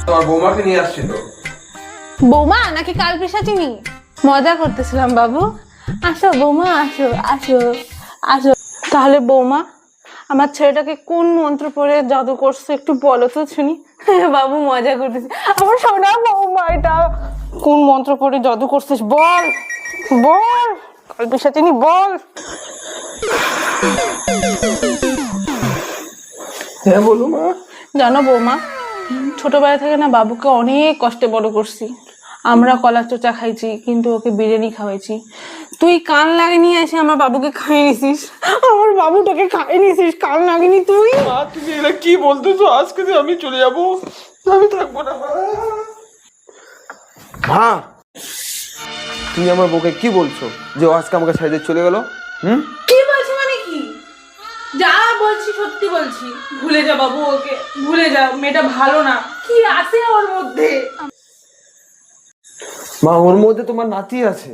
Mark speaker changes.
Speaker 1: তোমার বৌমাকে নিয়ে আসছিল।
Speaker 2: বৌমা নাকি কাল পিশাচিনি? মজা করতেছিলাম বাবু। আসো বৌমা, আসো আসো আসো। তাহলে বৌমা, আমার ছেলেটাকে কোন মন্ত্র পড়ে জাদু করছে একটু বলো তো শুনি। বাবু মজা করতেছি। আমার সোনা বৌমা, এটা কোন মন্ত্র পড়ে জাদু করছিস বল বল, কাল পিশাচিনি বল।
Speaker 1: হ্যাঁ বলো মা।
Speaker 2: জানো বৌমা, ছোটবেলা থেকে না বাবুকে অনেক কষ্টে বড় করছি। আমরা কলা চোচা খাইছি, কিন্তু ওকে বিরিয়ানি খাওয়াইছি। তুই কান লাগিয়ে নিয়ে এসে আমার বাবুকে খাইয়ে নিছিস, আমার বাবুটাকে খাইয়ে নিছিস, কান লাগিনি তুই।
Speaker 1: মা তুমি এটা কি বলতেছো? আজকে যে আমি চলে যাবো, আমি থাকবো না মা। মা তুমি আমার বউকে কি বলছো যে ও আজকে আমাকে ছেড়ে দিয়ে চলে গেল?
Speaker 2: কি বলছি মানে কি? যা বলছি সত্যি বলছি। ভুলে যা বাবু, ওকে ভুলে যা। মেয়েটা ভালো না, কি আছে ওর মধ্যে?
Speaker 1: মা ওর মধ্যে তোমার নাতি আছে।